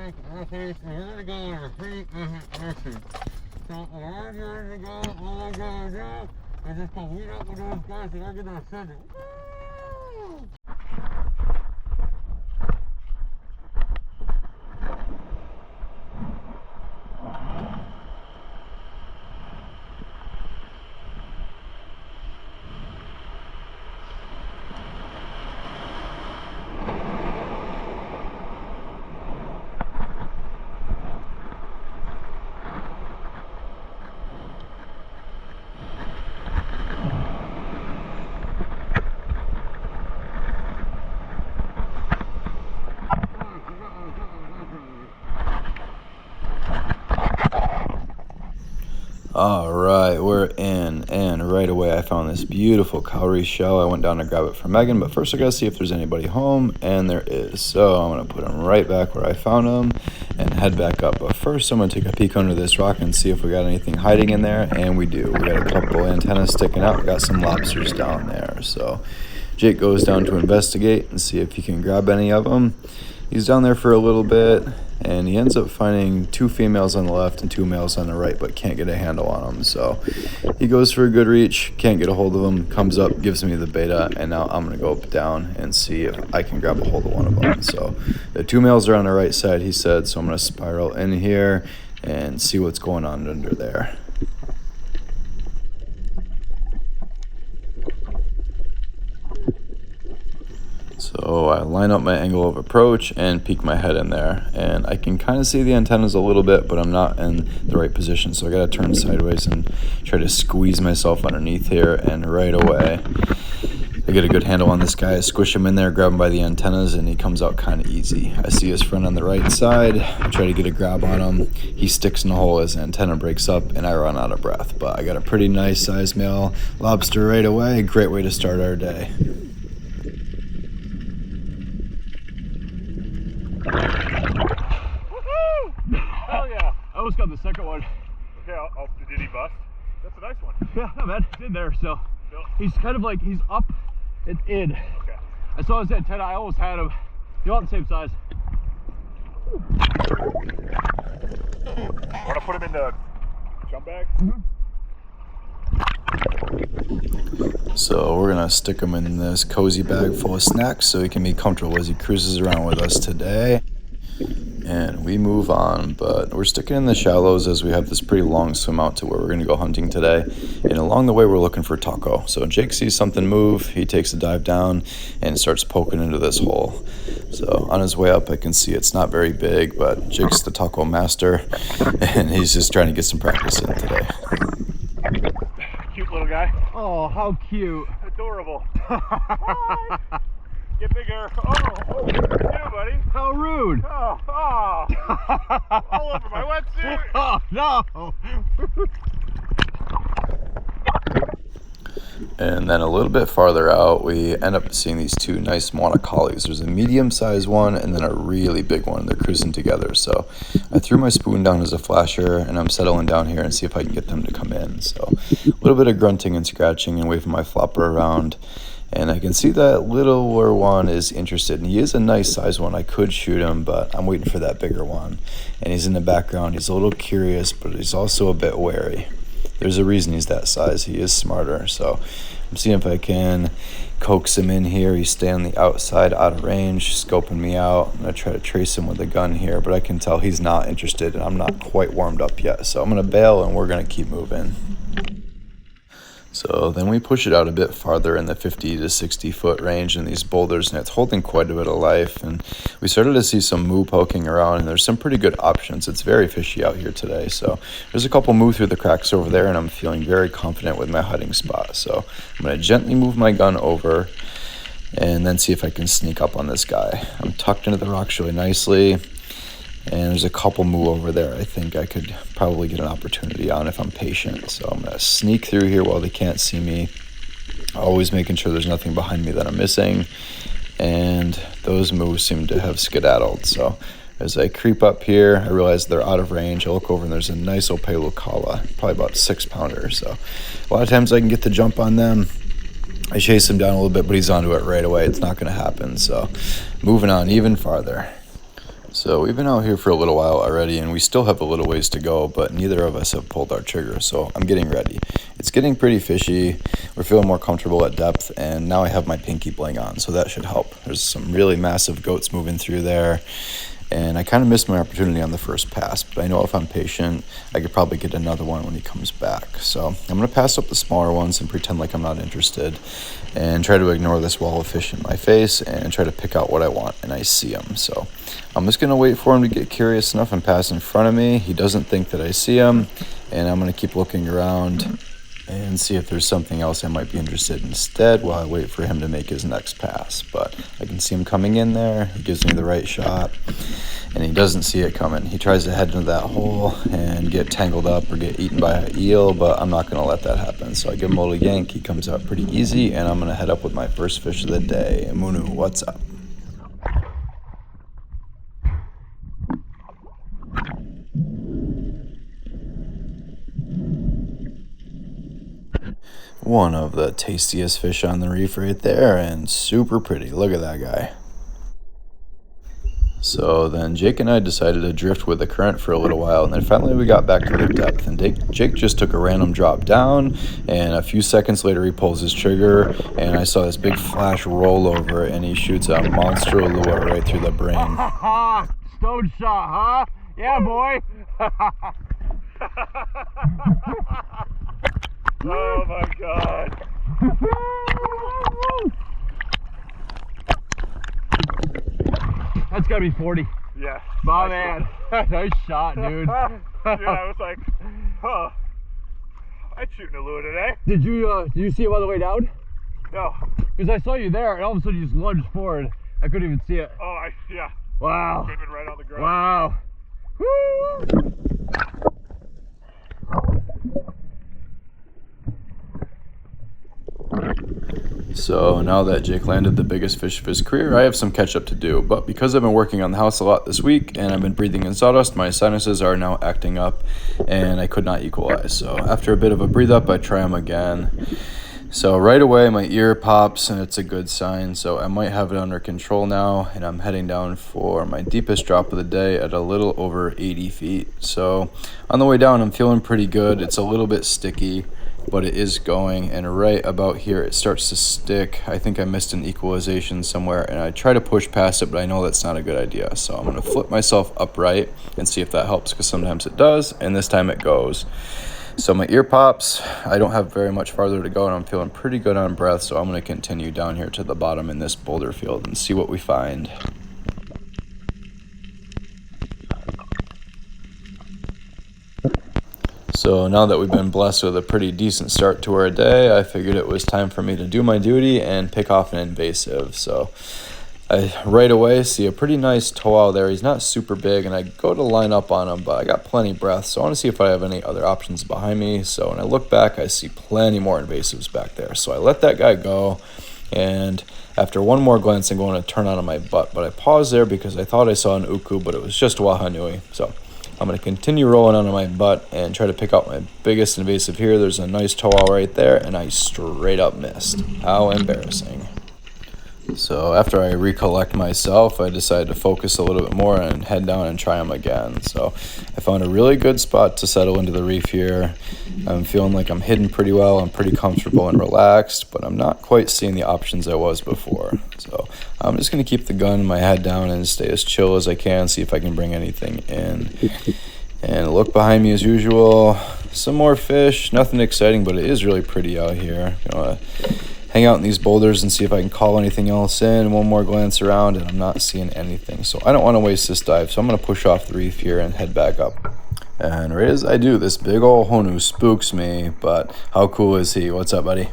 think okay, so we're gonna go on a free mission. So what I'm going to go, all I'm gonna do is just go meet up with those guys and I'm gonna send it. All right, we're in, and right away I found this beautiful cowrie shell. I went down to grab it for Megan, but first I gotta see if there's anybody home, and there is. So I'm gonna put them right back where I found them and head back up. But first I'm gonna take a peek under this rock and see if we got anything hiding in there, and we do. We got a couple antennas sticking out. We got some lobsters down there. So Jake goes down to investigate and see if he can grab any of them. He's down there for a little bit, and he ends up finding 2 females on the left and 2 males on the right, but can't get a handle on them. So he goes for a good reach, can't get a hold of them, comes up, gives me the beta, and now I'm going to go up down and see if I can grab a hold of one of them. So the 2 males are on the right side, he said, so I'm going to spiral in here and see what's going on under there. So I line up my angle of approach and peek my head in there, and I can kind of see the antennas a little bit, but I'm not in the right position, so I gotta turn sideways and try to squeeze myself underneath here, and right away I get a good handle on this guy. I squish him in there, grab him by the antennas, and he comes out kind of easy. I see his friend on the right side. I try to get a grab on him. He sticks in the hole, his antenna breaks up, and I run out of breath. But I got a pretty nice size male lobster right away. Great way to start our day. Hell yeah! I almost got the second one. Okay, did he bust? That's a nice one. Yeah, not bad. It's in there, so he's kind of like, he's up and in. Okay. I saw his antenna, I almost had him. They're all the same size. Want to put him in the jump bag? So we're gonna stick him in this cozy bag full of snacks so he can be comfortable as he cruises around with us today. And we move on, but we're sticking in the shallows as we have this pretty long swim out to where we're gonna go hunting today. And along the way we're looking for taco. So Jake sees something move, he takes a dive down and starts poking into this hole. So on his way up I can see it's not very big, but Jake's the taco master and he's just trying to get some practice in today. Cute little guy. Oh, how cute. Adorable. Get bigger. Oh, you, buddy. How rude. Oh. All over my wetsuit. Oh, no. And then a little bit farther out, we end up seeing these 2 nice monocollies. There's a medium-sized one and then a really big one. They're cruising together. So I threw my spoon down as a flasher, and I'm settling down here and see if I can get them to come in. So a little bit of grunting and scratching and waving my flopper around. And I can see that littler one is interested, and he is a nice size one. I could shoot him, but I'm waiting for that bigger one. And he's in the background. He's a little curious, but he's also a bit wary. There's a reason he's that size. He is smarter. So I'm seeing if I can coax him in here. He's staying on the outside, out of range, scoping me out. I'm going to try to trace him with a gun here, but I can tell he's not interested, and I'm not quite warmed up yet. So I'm going to bail, and we're going to keep moving. So then we push it out a bit farther in the 50 to 60 foot range in these boulders, and it's holding quite a bit of life. And we started to see some moo poking around, and there's some pretty good options. It's very fishy out here today. So there's a couple moo through the cracks over there, and I'm feeling very confident with my hiding spot. So I'm going to gently move my gun over and then see if I can sneak up on this guy. I'm tucked into the rocks really nicely. And there's a couple moo over there I think I could probably get an opportunity on if I'm patient. So I'm going to sneak through here while they can't see me. Always making sure there's nothing behind me that I'm missing. And those moo seem to have skedaddled. So as I creep up here, I realize they're out of range. I look over and there's a nice opalo kahala, probably about 6-pounder. So a lot of times I can get the jump on them. I chase him down a little bit, but he's onto it right away. It's not going to happen. So moving on even farther. So we've been out here for a little while already, and we still have a little ways to go, but neither of us have pulled our trigger, so I'm getting ready. It's getting pretty fishy. We're feeling more comfortable at depth, and now I have my pinky bling on, so that should help. There's some really massive goats moving through there, and I kind of missed my opportunity on the first pass, but I know if I'm patient, I could probably get another one when he comes back. So I'm going to pass up the smaller ones and pretend like I'm not interested and try to ignore this wall of fish in my face and try to pick out what I want, and I see him. So I'm just going to wait for him to get curious enough and pass in front of me. He doesn't think that I see him, and I'm going to keep looking around and see if there's something else I might be interested in instead while I wait for him to make his next pass. But I can see him coming in there. He gives me the right shot, and he doesn't see it coming. He tries to head into that hole and get tangled up or get eaten by an eel, but I'm not going to let that happen. So I give him a little yank. He comes out pretty easy, and I'm going to head up with my first fish of the day. Munu, what's up? One of the tastiest fish on the reef right there, and super pretty. Look at that guy. So then Jake and I decided to drift with the current for a little while, and then finally we got back to the depth, and Jake just took a random drop down, and a few seconds later he pulls his trigger, and I saw this big flash roll over, and he shoots a monster ulua right through the brain. Stone shot, huh? Yeah, boy. Oh my God. That's gotta be 40. Yeah. My man. Nice shot, dude. Yeah, I was like, huh. I'd shoot an ulua today. Did you see him on the way down? No. Because I saw you there, and all of a sudden you just lunged forward. I couldn't even see it. Oh, yeah. Wow. Came in right on the ground. Wow. Woo! So now that Jake landed the biggest fish of his career, I have some catch up to do, but because I've been working on the house a lot this week and I've been breathing in sawdust, my sinuses are now acting up and I could not equalize. So after a bit of a breathe up, I try them again. So right away my ear pops and it's a good sign, so I might have it under control now, and I'm heading down for my deepest drop of the day at a little over 80 feet. So on the way down I'm feeling pretty good. It's a little bit sticky, but it is going, and right about here it starts to stick. I think I missed an equalization somewhere, and I try to push past it, but I know that's not a good idea. So I'm going to flip myself upright and see if that helps, because sometimes it does, and this time it goes. So my ear pops. I don't have very much farther to go, and I'm feeling pretty good on breath, so I'm going to continue down here to the bottom in this boulder field and see what we find. So now that we've been blessed with a pretty decent start to our day, I figured it was time for me to do my duty and pick off an invasive. So I right away see a pretty nice toa there. He's not super big, and I go to line up on him, but I got plenty of breath, so I want to see if I have any other options behind me. So when I look back, I see plenty more invasives back there. So I let that guy go, and after one more glance, I'm going to turn on my butt, but I paused there because I thought I saw an uku, but it was just a wahanui. So I'm going to continue rolling onto my butt and try to pick out my biggest invasive here. There's a nice toa right there, and I straight up missed. How embarrassing. So after I recollect myself, I decided to focus a little bit more and head down and try them again. So I found a really good spot to settle into the reef here. I'm feeling like I'm hidden pretty well. I'm pretty comfortable and relaxed, but I'm not quite seeing the options I was before. So I'm just going to keep the gun, my head down, and stay as chill as I can, see if I can bring anything in. And look behind me as usual. Some more fish, nothing exciting, but it is really pretty out here. Hang out in these boulders and see if I can call anything else in. One more glance around, and I'm not seeing anything. So I don't want to waste this dive, so I'm going to push off the reef here and head back up. And right as I do, this big old honu spooks me, but how cool is he? What's up, buddy?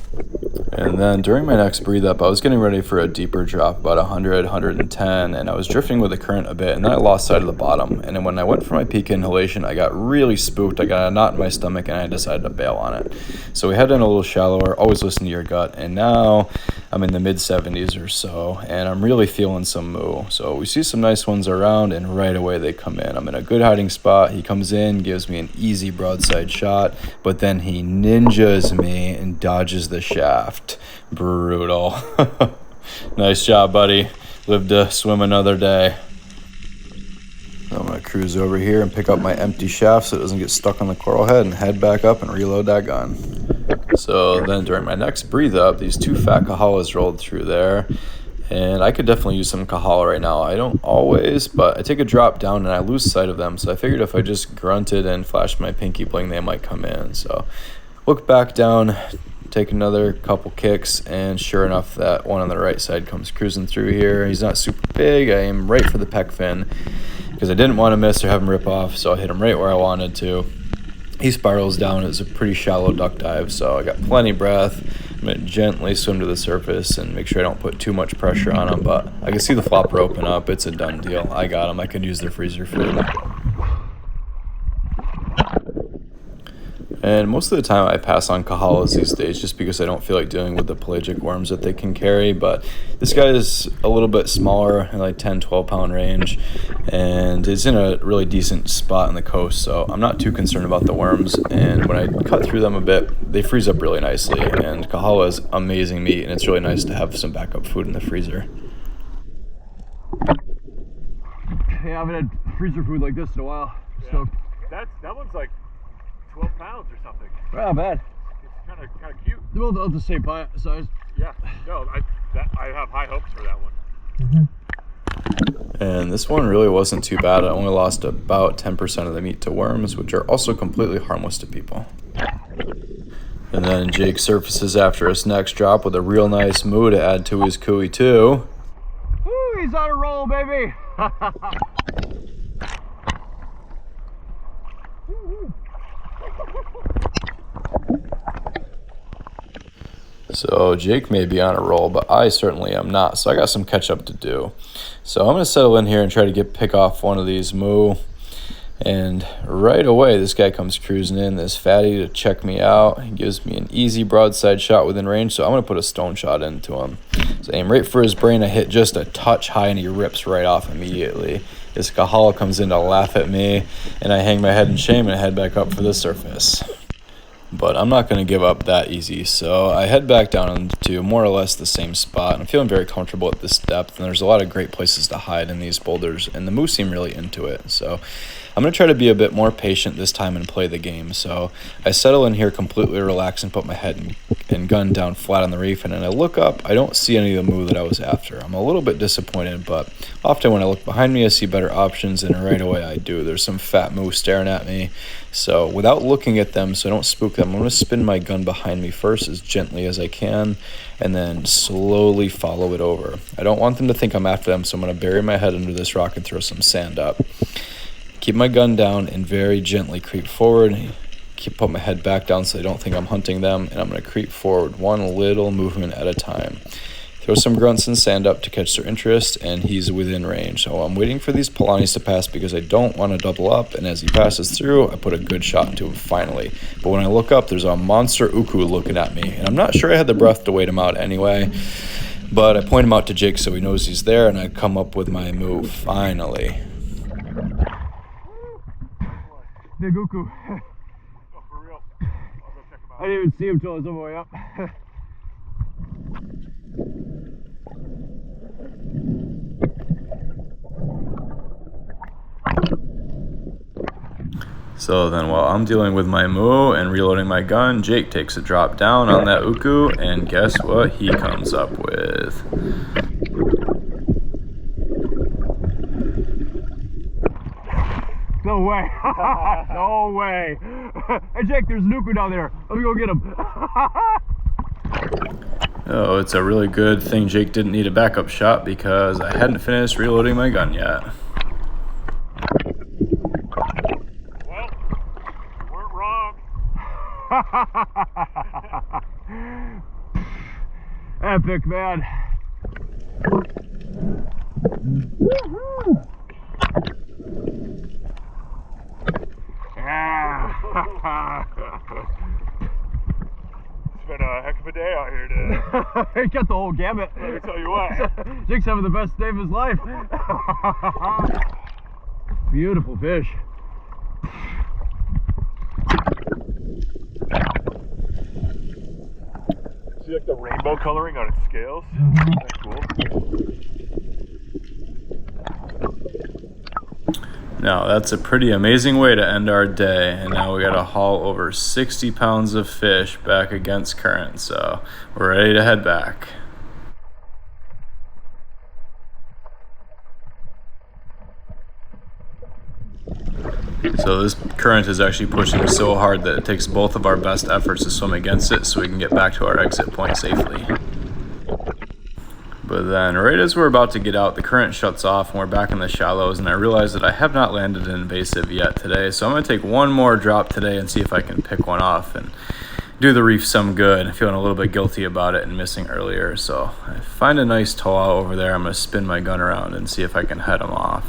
And then during my next breathe up, I was getting ready for a deeper drop, about 100, 110, and I was drifting with the current a bit, and then I lost sight of the bottom. And then when I went for my peak inhalation, I got really spooked. I got a knot in my stomach, and I decided to bail on it. So we headed in a little shallower, always listen to your gut, and now I'm in the mid-70s or so, and I'm really feeling some moo. So we see some nice ones around, and right away they come in. I'm in a good hiding spot. He comes in, gives me an easy broadside shot, but then he ninjas me and dodges the shaft. Brutal. Nice job, buddy. Live to swim another day. cruise over here and pick up my empty shaft so it doesn't get stuck on the coral head and head back up and reload that gun. So then during my next breathe up, these 2 fat kahalas rolled through there. And I could definitely use some kahala right now. I don't always, but I take a drop down and I lose sight of them. So I figured if I just grunted and flashed my pinky bling, they might come in. So look back down, take another couple kicks, and sure enough, that one on the right side comes cruising through here. He's not super big. I aim right for the pec fin because I didn't want to miss or have him rip off, so I hit him right where I wanted to. He spirals down. It's a pretty shallow duck dive, so I got plenty of breath. I'm going to gently swim to the surface and make sure I don't put too much pressure on him, but I can see the flopper open up. It's a done deal. I got him. I could use their freezer food. And most of the time I pass on kahalas these days just because I don't feel like dealing with the pelagic worms that they can carry. But this guy is a little bit smaller, in like 10-12 pound range, and is in a really decent spot on the coast, so I'm not too concerned about the worms. And when I cut through them a bit, they freeze up really nicely, and kahala is amazing meat, and it's really nice to have some backup food in the freezer. Yeah, I haven't had freezer food like this in a while. Yeah. So That one's like 12 pounds or something. not bad. It's kind of cute. They're both the same size. Yeah. No, I have high hopes for that one. And this one really wasn't too bad. I only lost about 10% of the meat to worms, which are also completely harmless to people. And then Jake surfaces after his next drop with a real nice moo to add to his cooey too. Woo, he's on a roll, baby. So Jake may be on a roll, but I certainly am not. So I got some catch up to do. So I'm going to settle in here and try to pick off one of these moo. And right away, this guy comes cruising in, this fatty, to check me out. He gives me an easy broadside shot within range, so I'm going to put a stone shot into him. So I aim right for his brain. I hit just a touch high, and he rips right off immediately. This kahala comes in to laugh at me, and I hang my head in shame and head back up for the surface. But I'm not going to give up that easy, so I head back down to more or less the same spot. And I'm feeling very comfortable at this depth, and there's a lot of great places to hide in these boulders, and the moose seem really into it. So I'm going to try to be a bit more patient this time and play the game. So I settle in here completely relaxed and put my head and gun down flat on the reef, and then I look up, I don't see any of the moo that I was after. I'm a little bit disappointed, but often when I look behind me, I see better options, and right away I do. There's some fat moo staring at me. So without looking at them, so I don't spook them, I'm going to spin my gun behind me first as gently as I can, and then slowly follow it over. I don't want them to think I'm after them, so I'm going to bury my head under this rock and throw some sand up. Keep my gun down and very gently creep forward. Put my head back down so they don't think I'm hunting them, and I'm going to creep forward one little movement at a time. Throw some grunts and sand up to catch their interest, and he's within range. So I'm waiting for these palanis to pass because I don't want to double up, and as he passes through, I put a good shot into him finally. But when I look up, there's a monster uku looking at me, and I'm not sure I had the breath to wait him out anyway. But I point him out to Jake so he knows he's there, and I come up with my move finally. Big uku. Oh, for real. I'll go check them out. I didn't even see him till I was on my way up. So then while I'm dealing with my moo and reloading my gun, Jake takes a drop down on that uku, and guess what he comes up with? No way. No way. Hey, Jake, there's an uku down there. Let me go get him. Oh, it's a really good thing Jake didn't need a backup shot because I hadn't finished reloading my gun yet. Well, you weren't wrong. Epic, man. Yeah. It's been a heck of a day out here today. He got the whole gamut. Let me tell you what. Jake's having the best day of his life. Beautiful fish. See like the rainbow coloring on its scales? That's cool. Now that's a pretty amazing way to end our day, and now we gotta haul over 60 pounds of fish back against current, so we're ready to head back. So this current is actually pushing so hard that it takes both of our best efforts to swim against it so we can get back to our exit point safely. But then right as we're about to get out, the current shuts off and we're back in the shallows, and I realize that I have not landed an invasive yet today, so I'm going to take one more drop today and see if I can pick one off and do the reef some good. I'm feeling a little bit guilty about it and missing earlier, so I find a nice toa over there. I'm going to spin my gun around and see if I can head him off.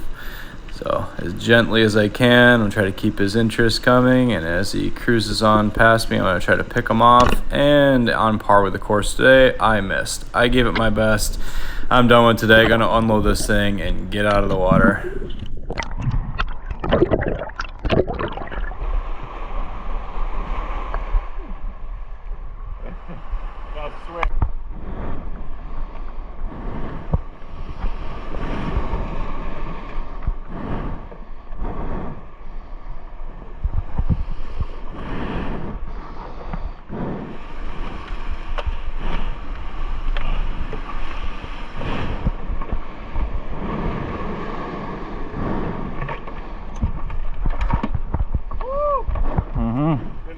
So as gently as I can, I'm going to try to keep his interest coming, and as he cruises on past me, I'm going to try to pick him off, and on par with the course today, I missed. I gave it my best. I'm done with today. Going to unload this thing and get out of the water.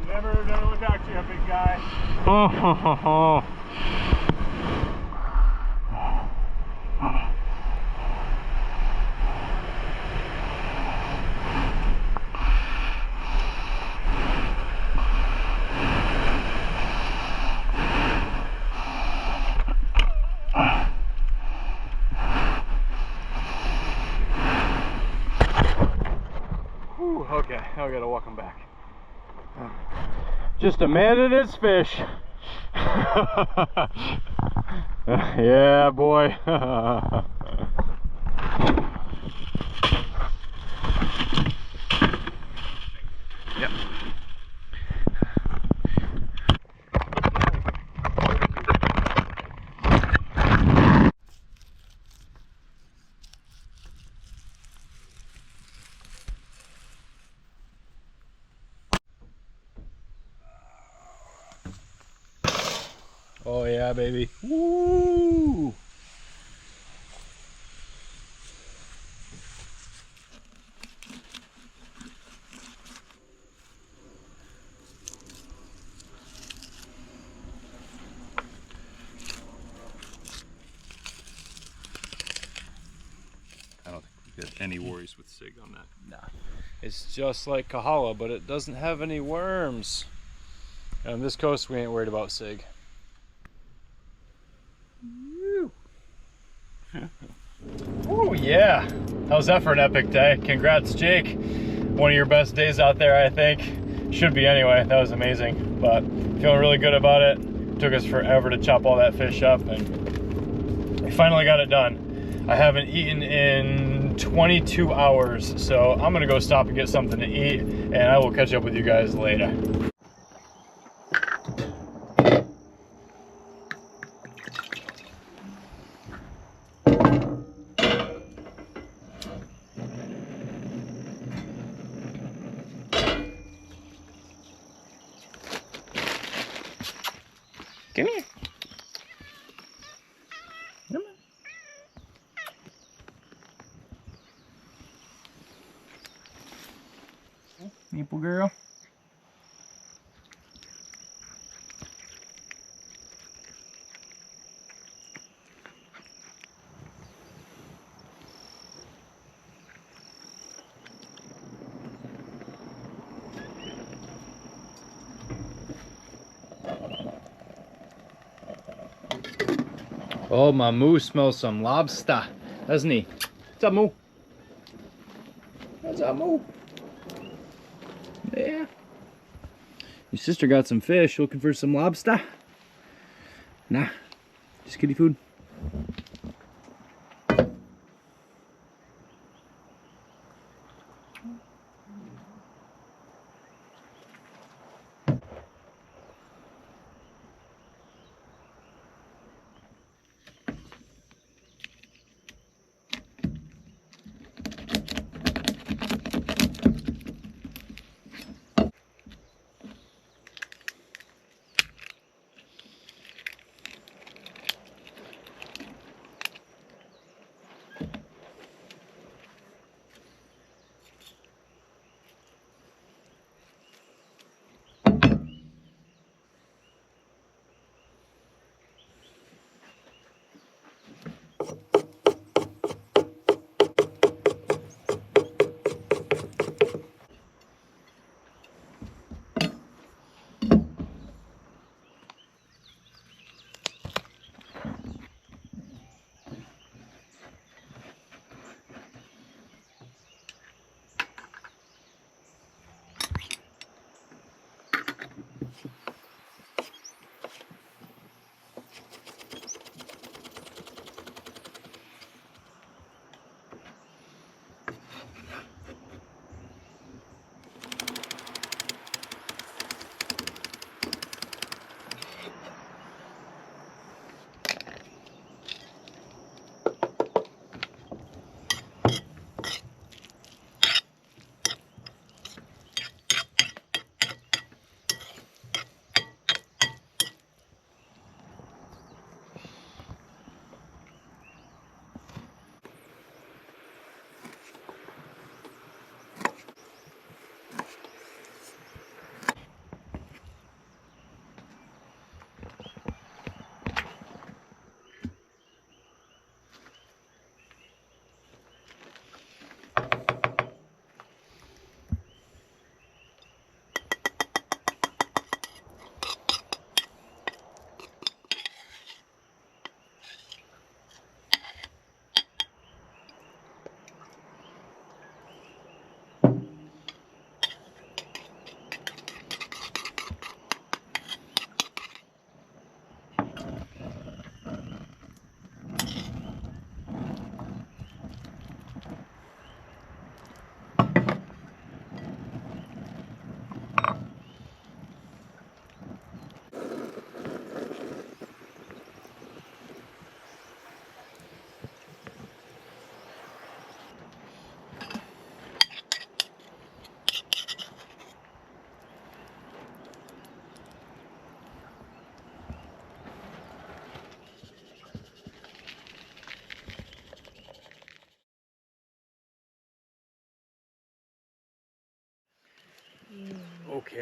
Never done it without you, big guy. Oh, ho, ho, ho. Whew, okay, now we gotta walk him back. Just a man and his fish. Yeah, boy. Yep. Oh yeah, baby. Woo! I don't think we get any worries with sig on that. Nah. It's just like kahala, but it doesn't have any worms. On this coast, we ain't worried about sig. Oh yeah, how's that for an epic day? Congrats, Jake. One of your best days out there, I think. Should be anyway. That was amazing, but feeling really good about it. Took us forever to chop all that fish up, and we finally got it done. I haven't eaten in 22 hours, so I'm gonna go stop and get something to eat, and I will catch up with you guys later. Come here. Come on. Nipple girl. Oh, my moo smells some lobster, doesn't he? What's up, moo? What's up, moo? Yeah. Your sister got some fish. Looking for some lobster? Nah, just kitty food.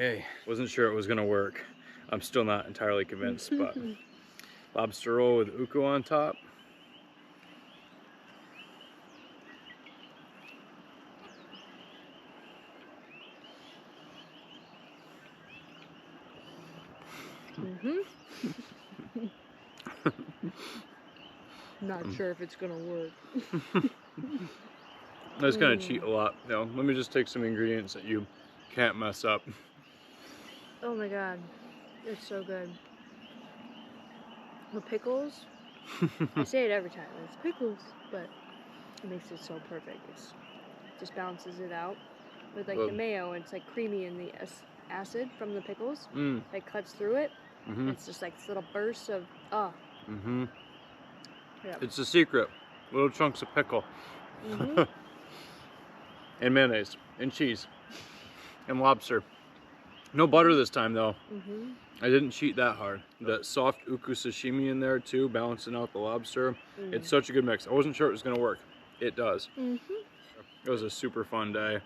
Okay, wasn't sure it was gonna work. I'm still not entirely convinced, but lobster roll with uku on top. Not sure if it's gonna work. I was gonna cheat a lot. You know, let me just take some ingredients that you can't mess up. Oh my god, it's so good. The pickles, I say it every time, it's pickles, but it makes it so perfect. It just balances it out with like the mayo, and it's like creamy, and the acid from the pickles like cuts through it. It's just like this little bursts of yeah. It's the secret. Little chunks of pickle. And mayonnaise and cheese and lobster. No butter this time though. I didn't cheat that hard. That soft uku sashimi in there too, balancing out the lobster. It's such a good mix. I wasn't sure it was gonna work. It does. It was a super fun day.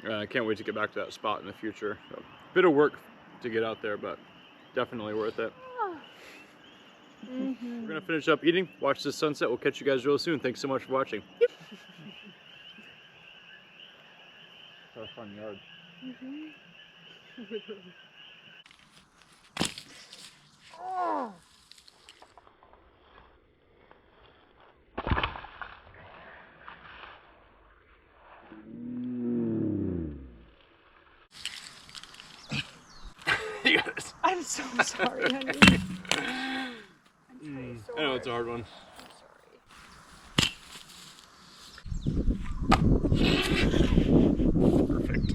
I can't wait to get back to that spot in the future. So, bit of work to get out there, but definitely worth it. We're gonna finish up eating, watch the sunset. We'll catch you guys real soon. Thanks so much for watching. Our fun yard. Oh. I'm so sorry, honey. I'm so I know it's a hard one. I'm sorry. Perfect.